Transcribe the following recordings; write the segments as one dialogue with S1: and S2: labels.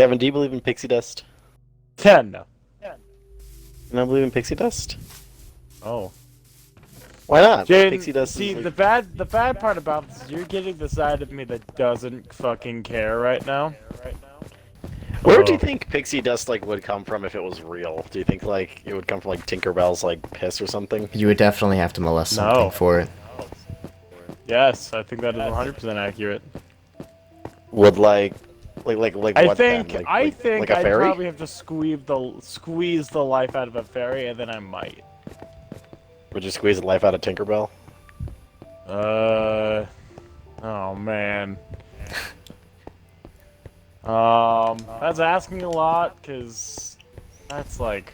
S1: Kevin, do you believe in pixie dust?
S2: 10. No.
S1: You don't believe in pixie dust?
S2: Oh.
S1: Why not?
S2: Jaden,
S1: Pixie dust
S2: see,
S1: is
S2: the bad part about this is you're getting the side of me that doesn't fucking care right now.
S1: Where do you think pixie dust like would come from if it was real? Do you think like it would come from like Tinkerbell's like piss or something?
S3: You would definitely have to molest something for it.
S2: Yes, I think that is 100% accurate.
S1: Would like
S2: I
S1: what
S2: think
S1: then?
S2: I think
S1: like a
S2: I'd
S1: fairy?
S2: probably have to squeeze the life out of a fairy, and then I might.
S1: Would you squeeze the life out of Tinkerbell?
S2: Oh man. That's asking a lot, cause that's like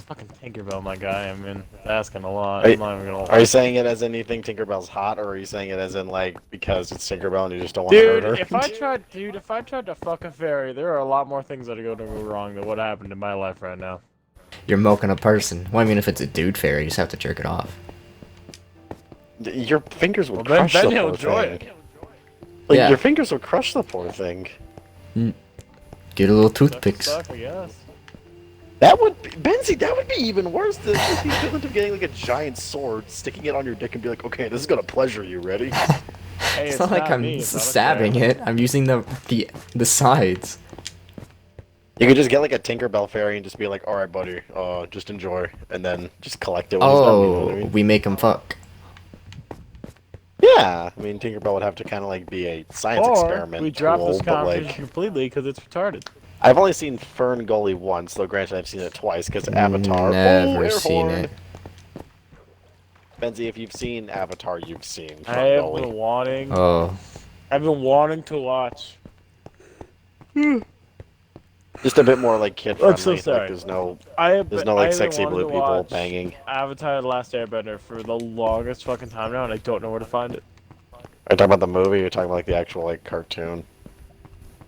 S2: fucking Tinkerbell, my guy. I mean, that's asking a lot. I'm not even gonna lie.
S1: Are you saying it as in you think Tinkerbell's hot, or are you saying it as in like because it's Tinkerbell and you just don't want to hurt her?
S2: If I tried to fuck a fairy, there are a lot more things that are going to go wrong than what happened in my life right now.
S3: You're milking a person. Well, I mean, if it's a dude fairy, you just have to jerk it off.
S1: Your fingers will crush
S2: then
S1: the
S2: he'll
S1: poor
S2: enjoy
S1: thing.
S2: it.
S1: Like
S3: Yeah.
S1: your fingers will crush the poor thing.
S3: Get a little toothpicks.
S2: Suck, I guess.
S1: That would be, Benzie, that would be even worse than the equivalent of getting like a giant sword, sticking it on your dick and be like, okay, this is gonna pleasure you, ready?
S2: Hey,
S3: It's not like I'm
S2: me, it's not a
S3: stabbing
S2: fairy.
S3: it. I'm using the sides.
S1: You could just get like a Tinkerbell fairy and just be like, alright buddy, just enjoy, and then just collect it when he's done, you know what I mean?
S3: We make him fuck.
S1: Yeah, I mean Tinkerbell would have to kind of like be a science
S2: Or
S1: experiment
S2: we drop
S1: tool,
S2: this
S1: but
S2: conversation
S1: like...
S2: completely because it's retarded.
S1: I've only seen Fern Gully once, though granted I've seen it twice, because Avatar...
S3: Never
S1: air
S3: seen
S1: horn.
S3: it.
S1: Benzie, if you've seen Avatar, you've seen
S2: I
S1: Fern
S2: have
S1: Gully.
S2: been wanting.
S3: Oh.
S2: I've been wanting to watch.
S1: Just a bit more like kid-friendly.
S2: I'm so sorry.
S1: Like, there's no
S2: I've
S1: like
S2: been
S1: sexy
S2: wanting
S1: blue
S2: to
S1: people
S2: watch
S1: banging.
S2: Avatar: The Last Airbender for the longest fucking time now, and I don't know where to find it.
S1: Are you talking about the movie, or are you talking about like the actual like cartoon?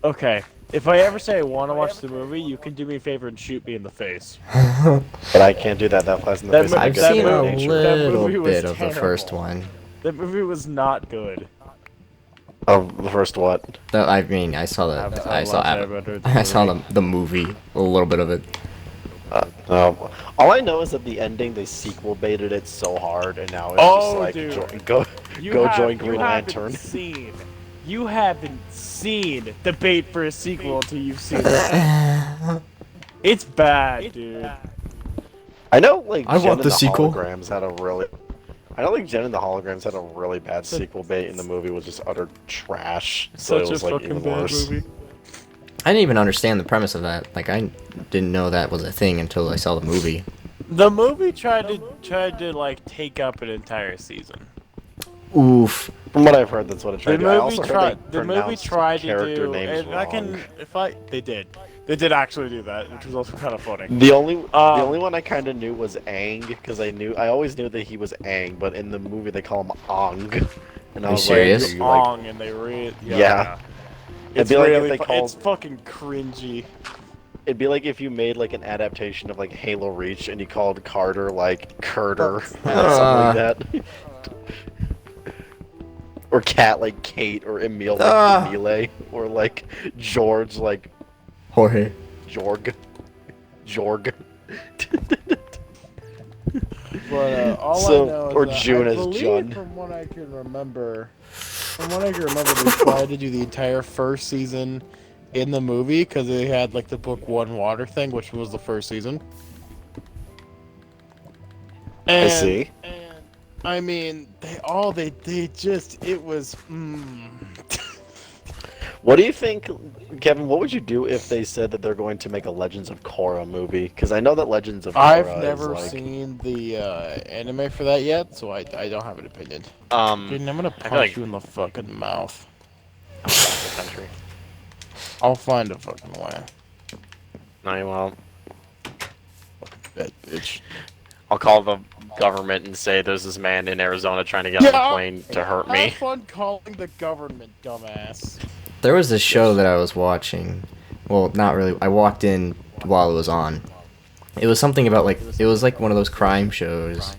S2: Okay, if I ever say I want to watch the movie, you can do me a favor and shoot me in the face.
S1: But I can't do that. That flies in the
S2: That
S1: face
S2: mo-
S1: of
S3: I've
S1: good
S2: that
S3: seen
S1: human
S3: a
S2: movie-
S1: nature.
S2: that
S3: little
S2: movie was
S3: bit of the first
S2: terrible.
S3: one.
S2: That movie was not good.
S1: Of the first what?
S3: I mean, I saw I saw the movie, a little bit of it.
S1: No. All I know is that the ending, they sequel baited it so hard, and now it's
S2: Oh,
S1: just like,
S2: dude.
S1: go join
S2: You
S1: Green
S2: haven't
S1: Lantern.
S2: You haven't seen the bait for a sequel until you've seen it. It's bad, dude.
S1: I know, like,
S3: I
S1: Jen
S3: want
S1: and
S3: the
S1: the
S3: sequel.
S1: Holograms had a really... I know, like, Jen and the Holograms had a really bad sequel bait, and the movie was just utter trash, so it
S2: Such
S1: was,
S2: a
S1: like,
S2: fucking
S1: even
S2: bad
S1: worse.
S2: movie.
S3: I didn't even understand the premise of that. Like, I didn't know that was a thing until I saw the movie.
S2: The movie tried to like take up an entire season.
S3: Oof.
S1: From what I've heard, that's what it tried
S2: The
S1: to do. I
S2: movie
S1: also heard
S2: tried.
S1: they
S2: The movie
S1: pronounced
S2: tried to
S1: character
S2: do.
S1: names
S2: And I can,
S1: wrong.
S2: if I, they did. They did actually do that, which was also kind of funny.
S1: The only one I kind of knew was Aang, because I always knew that he was Aang, but in the movie they call him Ong. And I
S3: Are you
S1: was
S3: serious?
S1: like, are you, like,
S2: Ong, and they read.
S1: Yeah.
S2: It's
S1: It'd be like if
S2: really
S1: they called-
S2: it's fucking cringy.
S1: It'd be like if you made like an adaptation of like Halo Reach and you called Carter like Curter or something like that. Or Cat like Kate, or Emil like Emile, or like George like
S3: Jorge.
S1: Jorg.
S2: But all
S1: So-
S2: I know is
S1: or
S2: that
S1: June
S2: I
S1: as
S2: believe
S1: Jun.
S2: From what I can remember, they tried to do the entire first season in the movie because they had like the book One Water thing, which was the first season. And,
S1: I see.
S2: And I mean, they just it was.
S1: What do you think, Kevin? What would you do if they said that they're going to make a Legends of Korra movie? Because I know that Legends of Korra
S2: I've
S1: is
S2: never
S1: like...
S2: seen the anime for that yet, so I don't have an opinion. Dude, I'm gonna punch
S1: like-
S2: you in the fucking mouth.
S1: I'm out of the country.
S2: I'll find a fucking way.
S1: No, you won't.
S2: That bitch.
S1: I'll call the government and say there's this man in Arizona trying to get on a plane to hurt me.
S2: Have fun calling the government, dumbass.
S3: There was this show that I was watching. Well, not really. I walked in while it was on. It was something about like it was like one of those crime shows.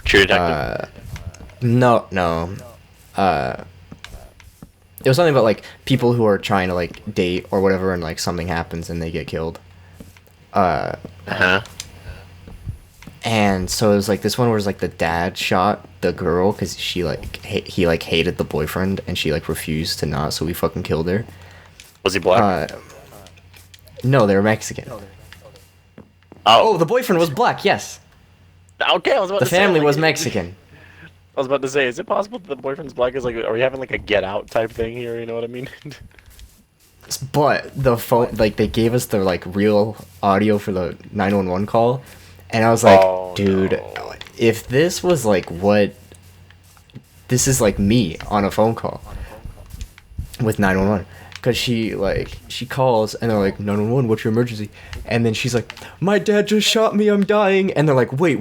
S1: True Detective.
S3: No. It was something about like people who are trying to like date or whatever, and like something happens and they get killed.
S1: Uh-huh.
S3: And so it was like this one where it was like the dad shot the girl because she like he like hated the boyfriend and she like refused to not, so he fucking killed her.
S1: Was he black?
S3: No, they were Mexican. Oh, the boyfriend was black. Yes,
S1: Okay, I was about
S3: the
S1: to say,
S3: family
S1: like,
S3: was Mexican.
S1: I was about to say, is it possible that the boyfriend's black? Is like, are we having like a Get Out type thing here? You know what I mean?
S3: But the phone, like they gave us the like real audio for the 911 call, and I was like,
S1: Oh,
S3: dude,
S1: no.
S3: if this was like what, this is like me on a phone call with 911. Because she calls and they're like, 911, what's your emergency? And then she's like, my dad just shot me, I'm dying. And they're like, wait,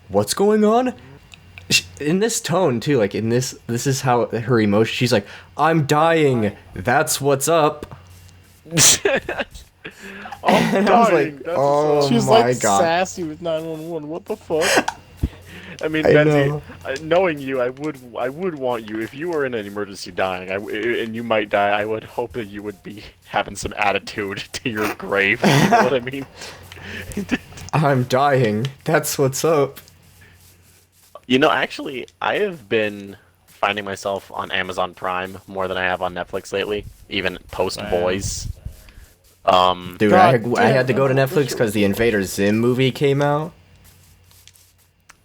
S3: what's going on? In this tone too, like in this is how her emotion, she's like, I'm dying, that's what's up. And I was like, oh
S2: She's
S3: my
S2: like
S3: god.
S2: sassy with 911. What the fuck?
S1: I mean,
S3: I
S1: Benzie,
S3: know.
S1: knowing you, I would want you, if you were in an emergency dying, and you might die, I would hope that you would be having some attitude to your grave. You know what I mean?
S3: I'm dying, that's what's up.
S1: You know, actually, I have been finding myself on Amazon Prime more than I have on Netflix lately, even post Boys.
S3: Dude,
S2: God
S3: I had to
S2: damn,
S3: go to
S2: that
S3: Netflix
S2: shit
S3: because the Invader Zim movie came out.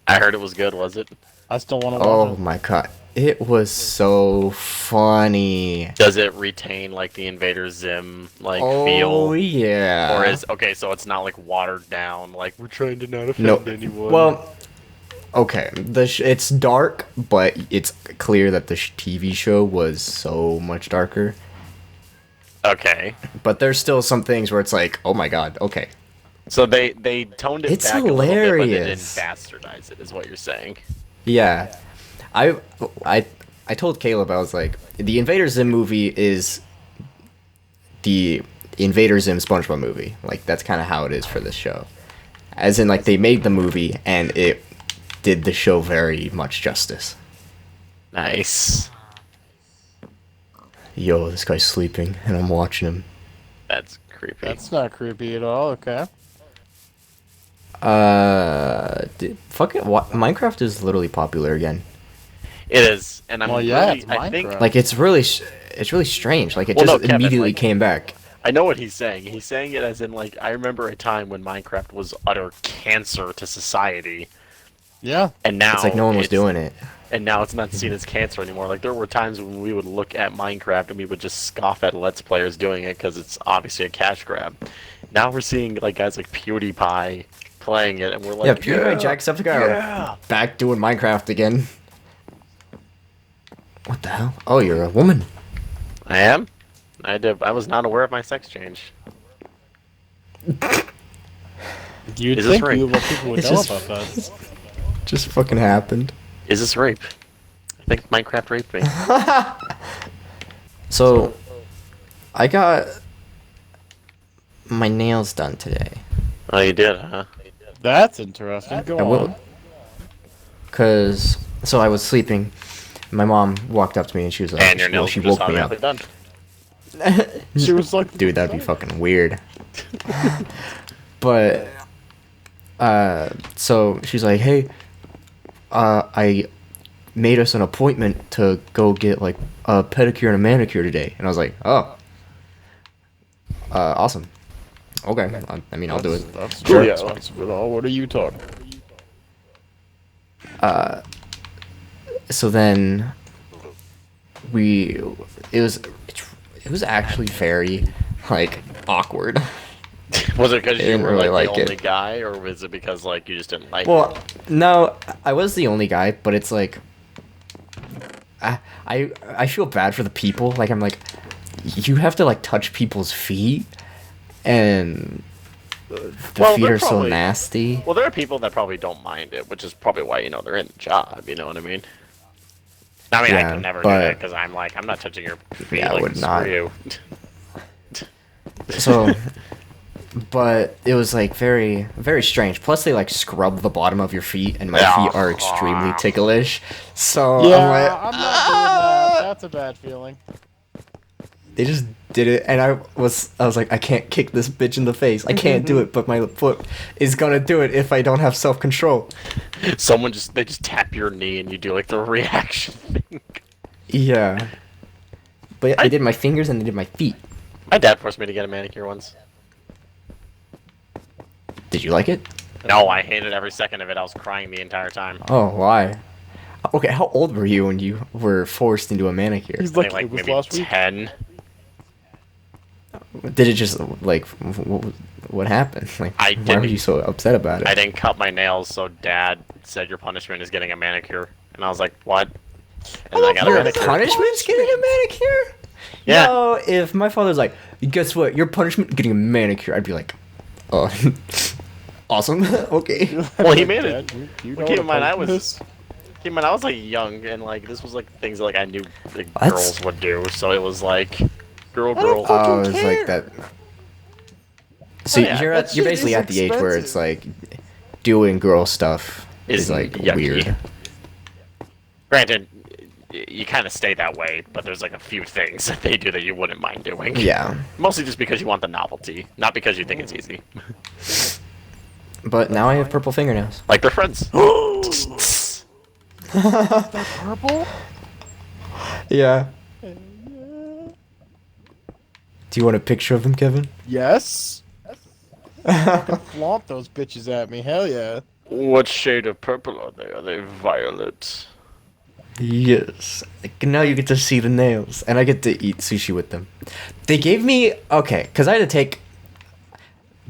S1: I heard it was good, was it?
S2: I still want to watch
S3: Oh
S2: it.
S3: my god, it was so funny.
S1: Does it retain like the Invader Zim like
S3: Oh
S1: feel?
S3: yeah.
S1: Or is okay, so it's not like watered down, like we're trying to not offend
S3: No.
S1: anyone.
S3: Well, okay, it's dark, but it's clear that the TV show was so much darker.
S1: okay.
S3: But there's still some things where it's like, oh my god, okay.
S1: So they toned it
S3: It's
S1: back a little bit, but they didn't
S3: hilarious.
S1: bastardize it, is what you're saying.
S3: Yeah. I told Caleb, I was like, the Invader Zim movie is the Invader Zim SpongeBob movie. Like, that's kind of how it is for this show. As in, like, they made the movie, and it did the show very much justice.
S1: Nice.
S3: Yo, this guy's sleeping, and I'm watching him.
S1: That's creepy.
S2: That's not creepy at all. Okay.
S3: Minecraft is literally popular again.
S1: It is, and I'm
S2: Well, yeah,
S1: really,
S2: it's
S1: I think
S2: Minecraft.
S3: Like, it's really strange. Like, it
S1: Well, no,
S3: just
S1: Kevin,
S3: immediately
S1: like-
S3: came back.
S1: I know what he's saying. He's saying it as in like I remember a time when Minecraft was utter cancer to society,
S2: Yeah.
S1: and now
S3: It's like no one was doing it.
S1: And now it's not seen as cancer anymore. Like there were times when we would look at Minecraft and we would just scoff at Let's Players doing it because it's obviously a cash grab. Now we're seeing like guys like PewDiePie playing it, and we're like,
S3: Yeah, PewDiePie and Jacksepticeye
S1: yeah.
S3: are back doing Minecraft again. What the hell? Oh, you're a woman.
S1: I am. I was not aware of my sex change.
S2: You'd
S1: Is this
S2: think
S1: right?
S2: people would
S3: It's
S2: know
S3: just-
S2: about that.
S3: Just fucking happened.
S1: Is this rape? I think Minecraft raped me.
S3: So, I got my nails done today.
S1: Oh, you did, huh?
S2: That's interesting. Go
S3: I will.
S2: on.
S3: So I was sleeping. My mom walked up to me and she was like,
S1: And your
S3: well,
S1: nails
S3: she
S1: were just
S3: woke me up.
S1: automatically done.
S2: She was like,
S3: Dude, that'd be fucking weird. But, so she's like, hey, I made us an appointment to go get like a pedicure and a manicure today. And I was like, oh, awesome. Okay, I mean, I'll do it.
S2: That's
S1: Sure.
S2: very expensive at all. What are you talking?
S3: So then it was actually very like awkward.
S1: Was it because you
S3: didn't
S1: were
S3: really
S1: like
S3: like
S1: the
S3: it.
S1: only guy, or was it because like you just didn't like
S3: Well,
S1: it?
S3: no, I was the only guy, but it's like I feel bad for the people. Like I'm like, you have to like touch people's feet, and the
S1: Well,
S3: feet
S1: they're
S3: are so
S1: probably-
S3: nasty.
S1: Well, there are people that probably don't mind it, which is probably why they're in the job. You know what I mean? I mean, I
S3: Yeah,
S1: could never do
S3: but-
S1: that because I'm like, I'm not touching your feet.
S3: Yeah, I
S1: like,
S3: would
S1: screw
S3: not.
S1: you.
S3: So, but it was like very, very strange. Plus, they like scrub the bottom of your feet, and my
S1: Yeah.
S3: feet are extremely ticklish. So
S2: Yeah,
S3: I'm like,
S2: I'm not doing that. That's a bad feeling.
S3: They just did it, and I was like, I can't kick this bitch in the face. I can't do it, but my foot is gonna do it if I don't have self-control.
S1: They just tap your knee and you do like the reaction thing.
S3: Yeah. But I did my fingers and I did my feet.
S1: My dad forced me to get a manicure once.
S3: Did you like it?
S1: No, I hated every second of it. I was crying the entire time.
S3: Oh, why? Okay, how old were you when you were forced into a manicure?
S2: He's
S1: I think,
S2: like, it was
S1: maybe
S2: last week.
S1: 10.
S3: Did it just, like, what happened? Like,
S1: I
S3: why were
S1: didn't-
S3: you so upset about it?
S1: I didn't cut my nails, so Dad said your punishment is getting a manicure. And I was like, what? And I got a
S3: Your
S1: manicure.
S3: punishment's getting a manicure?
S1: Yeah.
S3: No, if my father's like, guess what? Your punishment getting a manicure. I'd be like, oh, awesome. Okay.
S1: Well, he made
S2: Dad,
S1: it.
S2: you
S1: Well,
S2: know
S1: keep
S2: what
S1: in mind,
S2: a
S1: I
S2: punishment
S1: was-
S2: is?
S1: I mean, I was like young, and like this was like things that, like I knew like,
S3: That's-
S1: girls would do. So it was like, girl.
S2: don't fuck-
S3: Oh,
S2: fucking
S3: it's like
S2: care.
S3: that. So
S1: Oh, yeah,
S3: you're
S2: that
S3: you're
S2: shit
S3: basically
S2: is
S3: at the age where it's like doing girl stuff is
S1: Is
S3: like
S1: yucky.
S3: weird.
S1: Granted, you kind of stay that way, but there's like a few things that they do that you wouldn't mind doing.
S3: Yeah,
S1: Mostly just because you want the novelty, not because you think it's easy.
S3: but now I have purple fingernails.
S1: Like they're friends.
S2: Purple?
S3: Yeah. Do you want a picture of them, Kevin?
S2: Yes. Flaunt those bitches at me. Hell yeah.
S1: What shade of purple are they? Are they violet?
S3: Yes. Like, now you get to see the nails, and I get to eat sushi with them. They gave me because I had to take.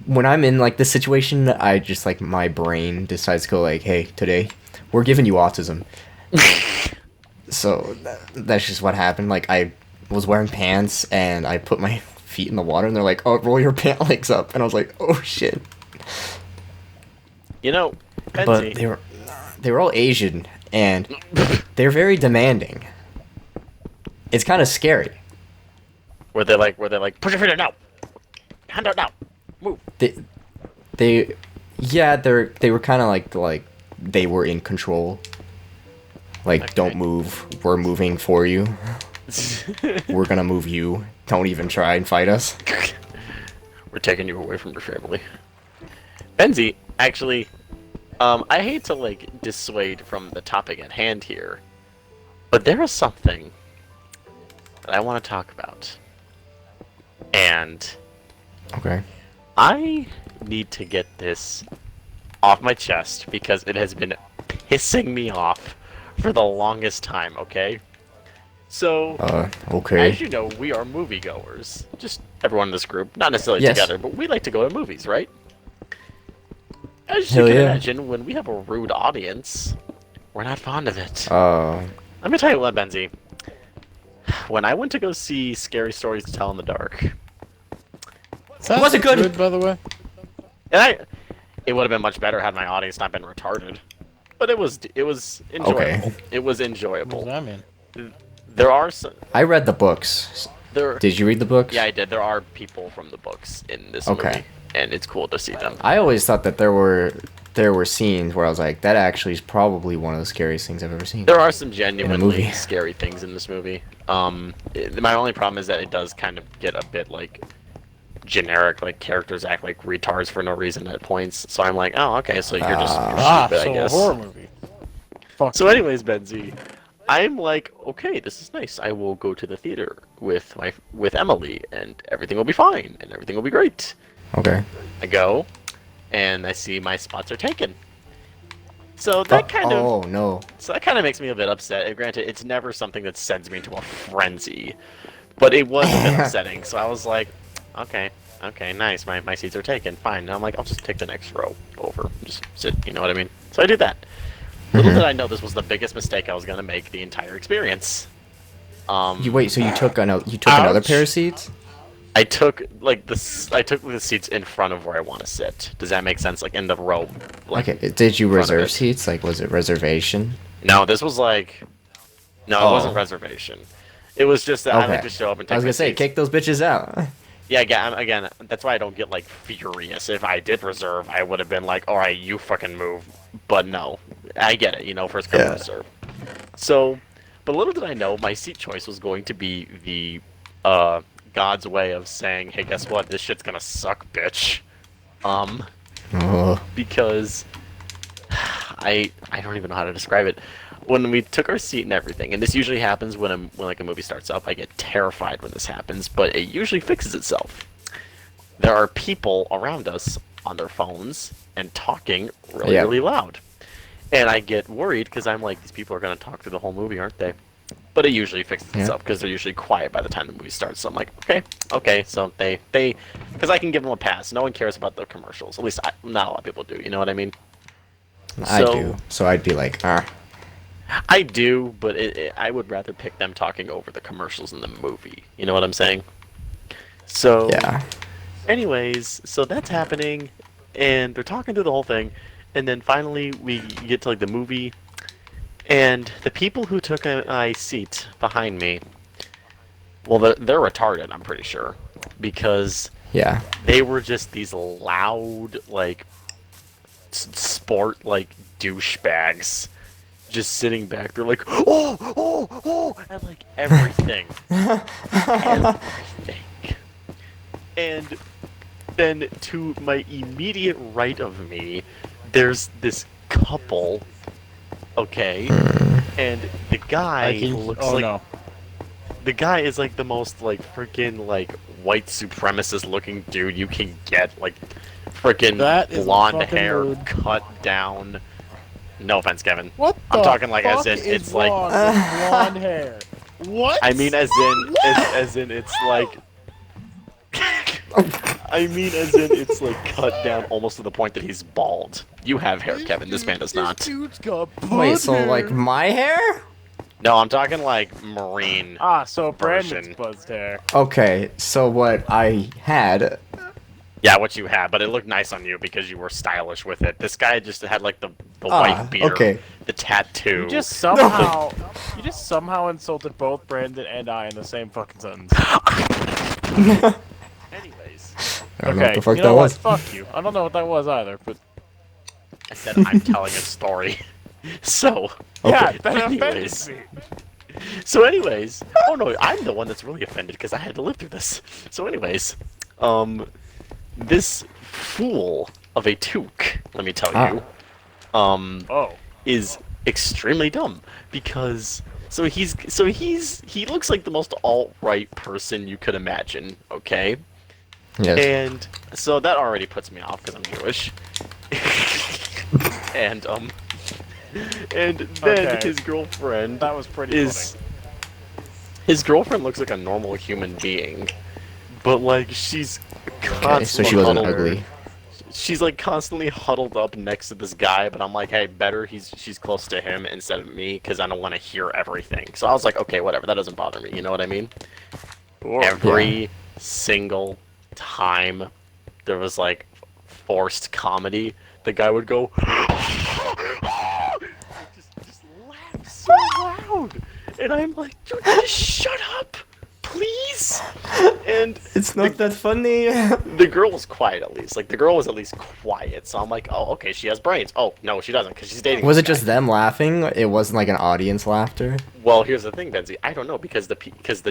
S3: When I'm in like this situation, I just like my brain decides to go like, "Hey, today we're giving you autism." So that's just what happened. Like I was wearing pants and I put my feet in the water, and they're like, "Oh, roll your pant legs up," and I was like, "Oh shit!"
S1: You know,
S3: But
S1: Benzie,
S3: they were all Asian, and they're very demanding. It's kind of scary.
S1: were they like, push your feet out now, hand out now, move.
S3: They were kind of like they were in control. Like,
S1: Okay.
S3: don't move. We're moving for you. We're gonna move you. Don't even try and fight us.
S1: We're taking you away from your family. Benzie, actually, I hate to like dissuade from the topic at hand here, but there is something that I want to talk about, and
S3: Okay.
S1: I need to get this off my chest because it has been pissing me off for the longest time, okay? So,
S3: Okay.
S1: as you know, we are moviegoers. Just everyone in this group, not necessarily
S3: Yes.
S1: together, but we like to go to movies, right? As you
S3: Hell
S1: can
S3: yeah.
S1: imagine, when we have a rude audience, we're not fond of it.
S3: Uh,
S1: Let me tell you what, Benzie. When I went to go see Scary Stories to Tell in the Dark,
S2: Sounds
S3: Was it good?
S2: by the way?
S1: and it would have been much better had my audience not been retarded. But it was enjoyable.
S3: Okay.
S1: It was
S2: What does
S1: enjoyable.
S2: that mean?
S1: There are some
S3: I read the books.
S1: there.
S3: Did you read the books?
S1: Yeah, I did. There are people from the books in this
S3: Okay.
S1: movie, and it's cool to see them.
S3: I always thought that there were scenes where I was like, that actually is probably one of the scariest things I've ever seen.
S1: There are some
S3: movie.
S1: genuinely scary things in this movie. My only problem is that it does kind of get a bit like generic, like characters act like retards for no reason at points. So I'm like, oh, okay, so you're you're stupid, I
S2: so a
S1: guess.
S2: horror movie. Fuck.
S1: So, anyways, Benzie, I'm like, okay, this is nice. I will go to the theater with Emily, and everything will be fine, and everything will be great.
S3: Okay.
S1: I go, and I see my spots are taken. So that kind of
S3: Oh no.
S1: So that kind of makes me a bit upset. And granted, it's never something that sends me into a frenzy, but it was a bit upsetting. So I was like, okay, nice. My seats are taken. Fine. And I'm like, I'll just take the next row over. Just sit. You know what I mean? So I did that. Little did I know this was the biggest mistake I was gonna make the entire experience.
S3: You wait. So you took another
S2: Ouch.
S3: pair of seats?
S1: I took the seats in front of where I want to sit. Does that make sense? Like in the row. Like,
S3: Okay. Did you
S1: front of
S3: reserve
S1: it.
S3: seats? Like, was it reservation?
S1: No, this was like. No, it
S3: Oh.
S1: wasn't reservation. It was just that I like
S3: Okay.
S1: to show up and take
S3: I was
S1: my
S3: gonna say,
S1: seats.
S3: kick those bitches out.
S1: Yeah, again, that's why I don't get like furious. If I did reserve, I would have been like, "All right, you fucking move." But no, I get it. You know, first come
S3: Yeah.
S1: first serve. So But little did I know, my seat choice was going to be the God's way of saying, "Hey, guess what? This shit's gonna suck, bitch." Um,
S3: Oh.
S1: because I don't even know how to describe it. When we took our seat and everything, and this usually happens when like a movie starts up, I get terrified when this happens, but it usually fixes itself. There are people around us on their phones and talking really,
S3: Yeah.
S1: really loud. And I get worried because I'm like, these people are going to talk through the whole movie, aren't they? But it usually fixes
S3: Yeah.
S1: itself because they're usually quiet by the time the movie starts. So I'm like, okay. So they, because I can give them a pass. No one cares about the commercials. At least not a lot of people do. You know what I mean?
S3: I
S1: So-
S3: do. So I'd be like, ah.
S1: I do, but I would rather pick them talking over the commercials in the movie. You know what I'm saying? So
S3: Yeah.
S1: anyways, so that's happening, and they're talking through the whole thing, and then finally we get to like the movie, and the people who took my seat behind me, well, they're retarded, I'm pretty sure, because
S3: Yeah.
S1: they were just these loud, like, sport, like, douchebags, just sitting back. They're like, oh, and like everything, everything. And then to my immediate right of me, there's this couple, okay, and the guy looks
S2: oh
S1: like
S2: no.
S1: the guy is like the most like freaking like white supremacist looking dude you can get, like freaking
S2: That is
S1: blonde
S2: fucking
S1: hair
S2: rude.
S1: cut down. No offense, Kevin.
S2: What
S1: I'm
S2: the
S1: talking like as
S2: fuck
S1: in
S2: is
S1: it's like
S2: wrong with blonde hair? What?
S1: I mean as in as in it's like I mean as in it's like cut down almost to the point that he's bald. You have hair, Kevin. This man does not.
S2: This dude's got
S3: Wait,
S2: blonde
S3: so
S2: hair.
S3: like my hair?
S1: No, I'm talking like marine.
S2: So
S1: version.
S2: Brandon's buzzed hair.
S3: Okay, so what I had.
S1: Yeah, what you had, but it looked nice on you because you were stylish with it. This guy just had like the
S3: Ah,
S1: white beard,
S3: okay.
S1: the tattoo.
S2: You just somehow insulted both Brandon and I in the same fucking sentence.
S1: Anyways,
S3: I don't know what the fuck
S2: you
S3: that
S2: know
S3: was.
S2: what? Fuck you. I don't know what that was either, but
S1: I said I'm telling a story. So,
S2: yeah,
S3: Okay.
S2: that offended
S1: Anyways.
S2: me.
S1: so anyways, oh no, I'm the one that's really offended because I had to live through this. So anyways, this fool of a toque, let me tell you,
S2: Oh.
S1: is extremely dumb because he looks like the most alt-right person you could imagine, okay?
S3: Yes.
S1: And so that already puts me off because I'm Jewish. and then
S2: Okay.
S1: his girlfriend
S2: That was pretty
S1: is his girlfriend looks like a normal human being, but like she's constantly
S3: Okay, so she wasn't
S1: huddled-
S3: ugly.
S1: She's like constantly huddled up next to this guy, but I'm like, hey, better she's close to him instead of me because I don't want to hear everything. So I was like, okay, whatever, that doesn't bother me. You know what I mean?
S2: funny.
S1: Every single time there was like forced comedy, the guy would go just laugh so loud, and I'm like, dude, just shut up, please. And
S3: It's not that funny.
S1: the girl was quiet at least. Like the girl was at least quiet. So I'm like, oh, okay, she has brains. Oh no, she doesn't because she's dating.
S3: Was
S1: this
S3: it just
S1: guy.
S3: them laughing? It wasn't like an audience laughter?
S1: Well, here's the thing, Benzie. I don't know because the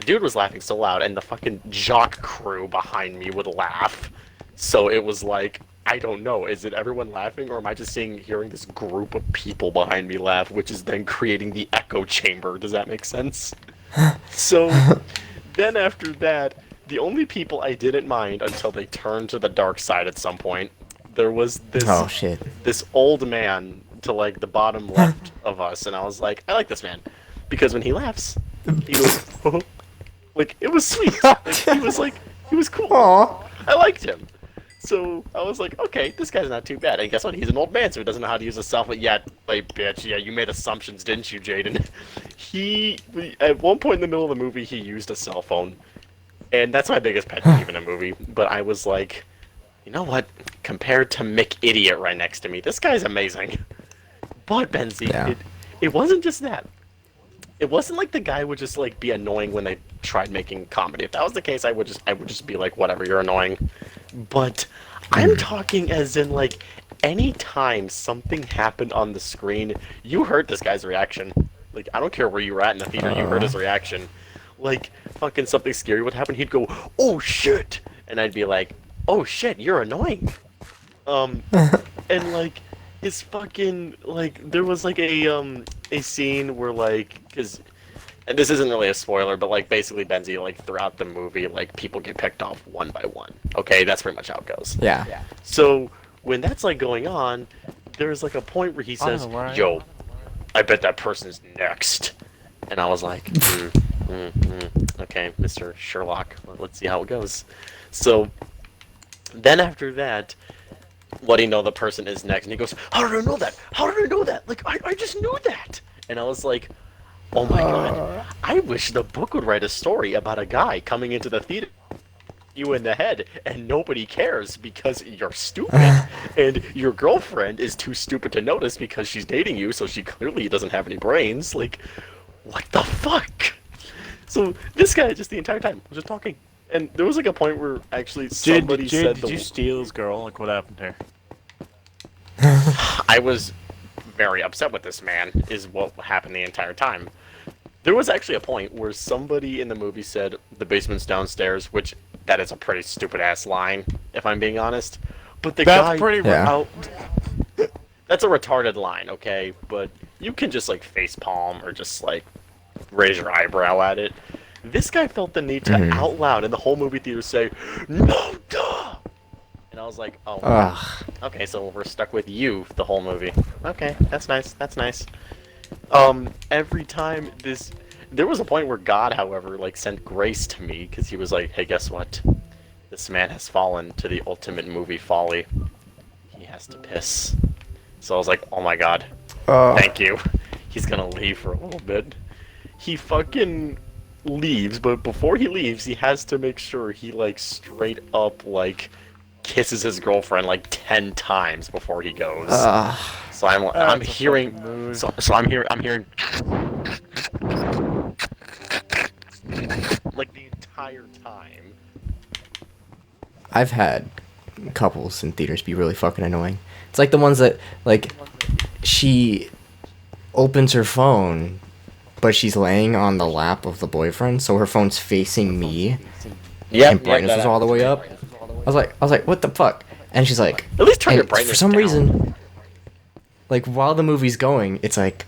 S1: dude was laughing so loud, and the fucking jock crew behind me would laugh. So it was like, I don't know. Is it everyone laughing, or am I just hearing this group of people behind me laugh, which is then creating the echo chamber? Does that make sense? So then after that, the only people I didn't mind until they turned to the dark side at some point, there was this
S3: Oh shit.
S1: this old man to like the bottom left of us, and I was like, I like this man because when he laughs, he goes like it was sweet. Like, he was cool.
S3: Aw.
S1: I liked him. So I was like, okay, this guy's not too bad. And guess what? He's an old man, so he doesn't know how to use a cell phone. Yeah, like, bitch. Yeah, you made assumptions, didn't you, Jaden? At one point in the middle of the movie, he used a cell phone. And that's my biggest pet peeve in a movie. But I was like, you know what? Compared to Mick Idiot right next to me, this guy's amazing. But, Benzie,
S3: Yeah.
S1: it wasn't just that. It wasn't like the guy would just like be annoying when they tried making comedy. If that was the case, I would just be like, whatever, you're annoying. But I'm talking as in like any time something happened on the screen, you heard this guy's reaction. Like, I don't care where you were at in the theater, you heard his reaction. Like, fucking something scary would happen, he'd go, "Oh shit!" And I'd be like, "Oh shit, you're annoying." And like, his fucking, like, there was like a scene where, like, because, and this isn't really a spoiler, but like, basically, Benzie, like, throughout the movie, like, people get picked off one by one. Okay, that's pretty much how it goes.
S3: Yeah.
S1: So, when that's, like, going on, there's, like, a point where he says, "Yo, I bet that person's next." And I was like, okay, Mr. Sherlock, let's see how it goes. So, then after that, what do you know the person is next? And he goes, "How did I know that? How did I know that? Like, I just knew that." And I was like, oh my god, I wish the book would write a story about a guy coming into the theater, you in the head, and nobody cares because you're stupid, and your girlfriend is too stupid to notice because she's dating you, so she clearly doesn't have any brains. Like, what the fuck? So this guy just the entire time was just talking, and there was like a point where actually somebody said,
S4: "Did you steal his girl? Like, what happened to her?"
S1: I was very upset with this man, is what happened the entire time. There was actually a point where somebody in the movie said, "The basement's downstairs," which, that is a pretty stupid-ass line, if I'm being honest. But the guy...
S4: That's pretty
S3: Yeah.
S1: That's a retarded line, okay? But you can just, like, facepalm or just, like, raise your eyebrow at it. This guy felt the need to, out loud, in the whole movie theater, say, "No, duh!" And I was like, oh,
S3: Ugh.
S1: okay, so we're stuck with you the whole movie. Okay, that's nice, that's nice. Every time this... There was a point where God, however, like, sent grace to me, because he was like, "Hey, guess what? This man has fallen to the ultimate movie folly. He has to piss." So I was like, oh my god, thank you. He's gonna leave for a little bit. He fucking leaves, but before he leaves, he has to make sure he, like, straight up, like, kisses his girlfriend, like, 10 times before he goes. So I'm hearing... So I'm hearing... like, the entire time.
S3: I've had couples in theaters be really fucking annoying. It's like the ones that, like, she opens her phone, but she's laying on the lap of the boyfriend, so her phone's facing me, and brightness was all the way up. I was like, what the fuck? And she's like,
S1: At least turn your
S3: and
S1: brightness
S3: for some
S1: down.
S3: reason, like, while the movie's going, it's like,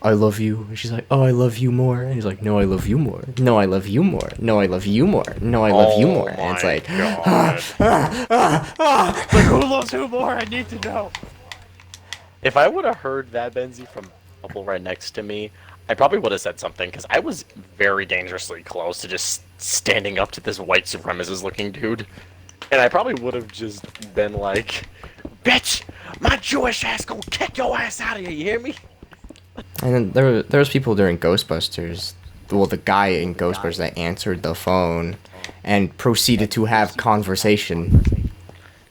S3: "I love you." And she's like, "Oh, I love you more." And he's like, "No, I love you more. No, I love you more. No, I love you more. No, I love you more." And it's
S1: my
S3: like,
S1: God.
S4: Like, who loves who more? I need to know.
S1: If I would have heard that, Benzie, from a couple right next to me, I probably would have said something, because I was very dangerously close to just standing up to this white supremacist-looking dude. And I probably would have just been like, "Bitch, my Jewish ass gonna kick your ass out of here, you hear me?"
S3: and then there was people during Ghostbusters. Well, the guy in Ghostbusters that answered the phone and proceeded to have conversation.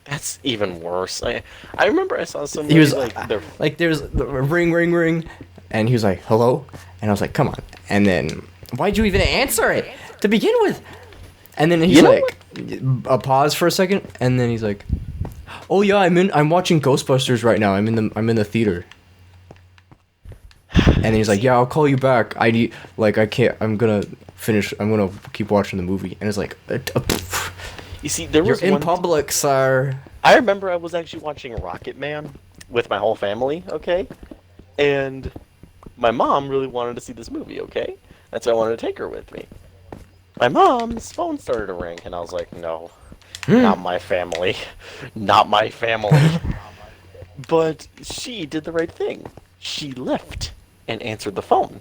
S1: That's even worse. I remember I saw somebody,
S3: He was
S1: like,
S3: there's the ring, ring, ring, and he was like, "Hello," and I was like, "Come on!" And then, why'd you even answer it to begin with? And then he's like, a pause for a second, and then he's like, "Oh yeah, I'm watching Ghostbusters right now. I'm in the theater." And he's like, "Yeah, I'll call you back. I can't. I'm gonna keep watching the movie." And it's like,
S1: you see, there
S3: "You're
S1: was
S3: in
S1: one...
S3: public, sir."
S1: I remember I was actually watching Rocket Man with my whole family, okay? And my mom really wanted to see this movie, okay? That's why I wanted to take her with me. My mom's phone started to ring, and I was like, no, not my family. Not my family. But she did the right thing. She left and answered the phone.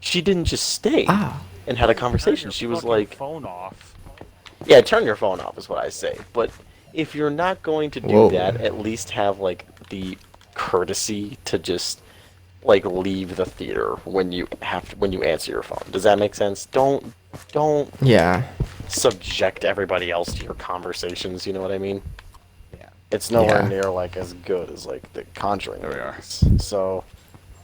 S1: She didn't just stay and had a conversation. She was like,
S4: "Phone off."
S1: yeah, turn your phone off is what I say. But if you're not going to do
S3: Whoa.
S1: that, at least have, like, the courtesy to just, like, leave the theater when you answer your phone. Does that make sense? Don't
S3: Yeah.
S1: subject everybody else to your conversations, you know what I mean? Yeah. It's nowhere
S3: Yeah.
S1: near, like, as good as, like, the Conjuring
S4: There we are.
S1: movies. So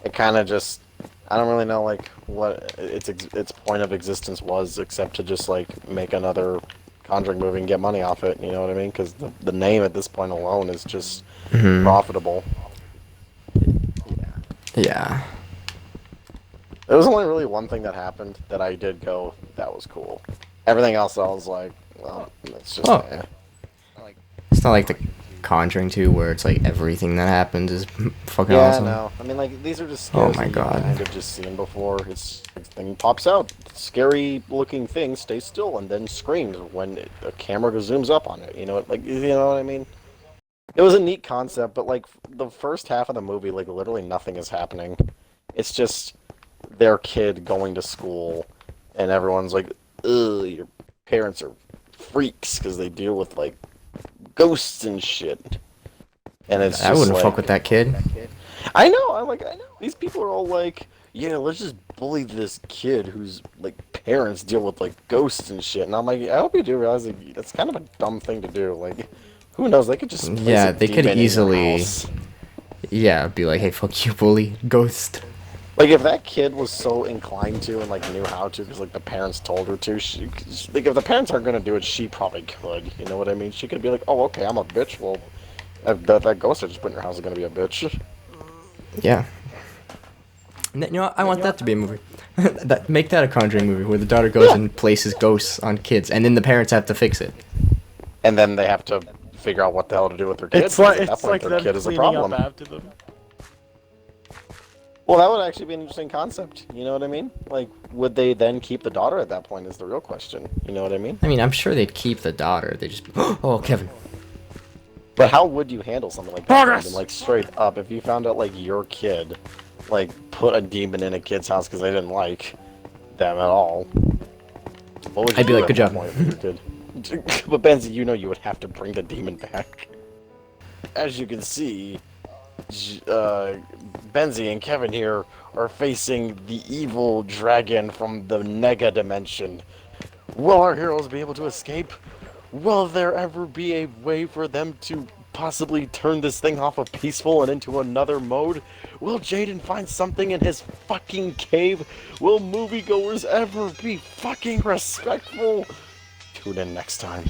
S1: it kind of just, I don't really know, like, what its point of existence was, except to just, like, make another Conjuring movie and get money off it, you know what I mean? Because the name at this point alone is just profitable.
S3: Yeah.
S1: There was only really one thing that happened that I did go, that was cool. Everything else, I was like, well, it's just.
S3: Oh. It's not like the Conjuring 2 where it's like everything that happens is fucking
S1: Yeah,
S3: awesome.
S1: no. I mean, like, these are just
S3: Oh
S1: scares
S3: my
S1: that
S3: God.
S1: you've kind of just seen before. It's like, thing pops out, scary looking thing stays still and then screams when the camera zooms up on it. You know, like, you know what I mean? It was a neat concept, but like the first half of the movie, like literally nothing is happening. It's just their kid going to school, and everyone's like, "Ugh, your parents are freaks because they deal with like ghosts and shit." And it's
S3: I
S1: just
S3: wouldn't
S1: like,
S3: fuck with that kid.
S1: I know. I know. These people are all like, "Yeah, let's just bully this kid whose like parents deal with like ghosts and shit." And I'm like, I hope you do realize like, that's kind of a dumb thing to do. Like, who knows? They could just place
S3: Yeah,
S1: a
S3: they could
S1: demon in your
S3: easily.
S1: house.
S3: Yeah, be like, hey, fuck you, bully, ghost.
S1: Like, if that kid was so inclined to and, like, knew how to because, like, the parents told her to, like, if the parents aren't going to do it, she probably could. You know what I mean? She could be like, oh, okay, I'm a bitch. Well, that ghost I just put in your house is going to be a bitch.
S3: Yeah. You know, I want that to be a movie. Make that a Conjuring movie where the daughter goes and places ghosts on kids, and then the parents have to fix it.
S1: And then they have to figure out what the hell to do with their kid.
S2: It's like
S1: At that
S2: it's
S1: point,
S2: like
S1: their
S2: them
S1: kid is a
S2: cleaning
S1: problem.
S2: up after them.
S1: Well, that would actually be an interesting concept. You know what I mean? Like, would they then keep the daughter at that point is the real question. You know what I mean?
S3: I mean, I'm sure they'd keep the daughter. They just, oh, Kevin.
S1: But how would you handle something like that?
S2: Progress!
S1: Brandon? Like, straight up, if you found out, like, your kid, like, put a demon in a kid's house because they didn't like them at all, what would you
S3: I'd be
S1: do
S3: like,
S1: at
S3: good
S1: that
S3: job.
S1: point with your kid? But Benzie, you know you would have to bring the demon back. As you can see, Benzie and Kevin here are facing the evil dragon from the Nega dimension. Will our heroes be able to escape? Will there ever be a way for them to possibly turn this thing off of peaceful and into another mode? Will Jaden find something in his fucking cave? Will moviegoers ever be fucking respectful? Tune in next time.